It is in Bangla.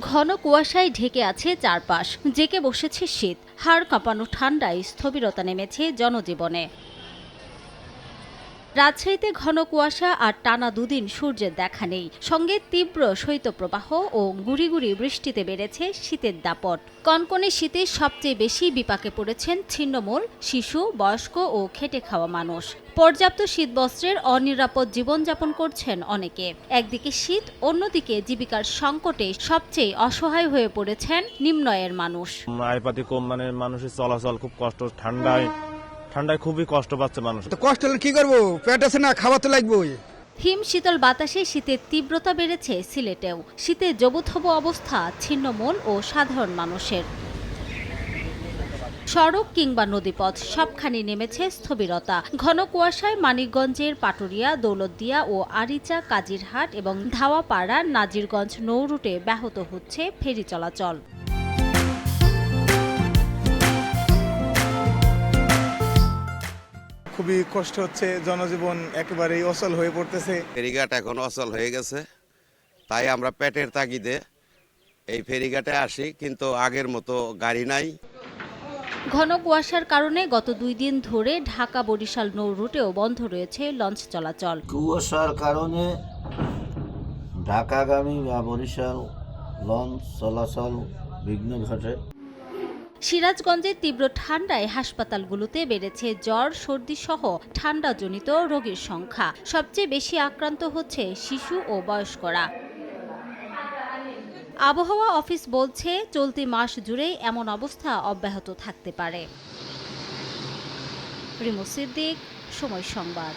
ঘন কুয়াশায় ঢেকে আছে চারপাশ, জেঁকে বসেছে শীত। হাড় কাঁপানো ঠান্ডায় স্থবিরতা নেমেছে জনজীবনে। রাজশাহীতে ঘন কুয়াশা আর টানা দুদিন সূর্যের দেখা নেই, সঙ্গে তীব্র শৈত্যপ্রবাহ ও গুঁড়ি গুঁড়ি বৃষ্টিতে বেড়েছে শীতের দাপট। কনকনে শীতে সবচেয়ে বেশি বিপাকে পড়েছেন ছিন্নমূল, শিশু, বয়স্ক ও খেটে খাওয়া মানুষ। পর্যাপ্ত শীতবস্ত্রের অনিরাপদ জীবনযাপন করছেন অনেকে। একদিকে শীত, অন্যদিকে জীবিকার সংকটে সবচেয়ে অসহায় হয়ে পড়েছেন নিম্ন আয়ের মানুষ। আয়পাতি কম, মানুষের চলাচল খুব কষ্ট, ঠান্ডায় খুবই কষ্ট পাচ্ছে মানুষ। তো কষ্ট হলে কি করবো, পেট আছে না, খাওয়া তো লাগবেই। হিম শীতল বাতাসে শীতের তীব্রতা বেড়েছে সিলেটেও। শীতে জবুথবু অবস্থা ছিন্নমূল ও সাধারণ মানুষের। সড়ক কিংবা নদীপথ সবখানে নেমেছে স্থবিরতা। ঘন কুয়াশায় মানিকগঞ্জের পাটুরিয়া, দৌলতদিয়া ও আরিচা, কাজিরহাট এবং ধাওয়াপাড়া, নাজিরগঞ্জ নৌ রুটে ব্যাহত হচ্ছে ফেরি চলাচল। খুবই কষ্ট হচ্ছে, জনজীবন একেবারেই অচল হয়ে পড়তেছে। ফেরিঘাট এখন অচল হয়ে গেছে, তাই আমরা পেটের তাগিদে এই ফেরিঘাটে আসি, কিন্তু আগের মতো গাড়ি নাই। ঘন কুয়াশার কারণে গত 2 দিন ধরে ঢাকা বরিশাল নৌ রুটেও বন্ধ রয়েছে লঞ্চ চলাচল। কুয়াশার কারণে ঢাকাগামী বা বরিশাল লঞ্চ চলাচল বিঘ্ন ঘটে। সিরাজগঞ্জের তীব্র ঠান্ডায় হাসপাতালগুলোতে বেড়েছে জ্বর, সর্দি সহ ঠান্ডাজনিত রোগীর সংখ্যা। সবচেয়ে বেশি আক্রান্ত হচ্ছে শিশু ও বয়স্করা। আবহাওয়া অফিস বলছে, চলতি মাস জুড়েই এমন অবস্থা অব্যাহত থাকতে পারে। রিমু সিদ্দিক, সময় সংবাদ।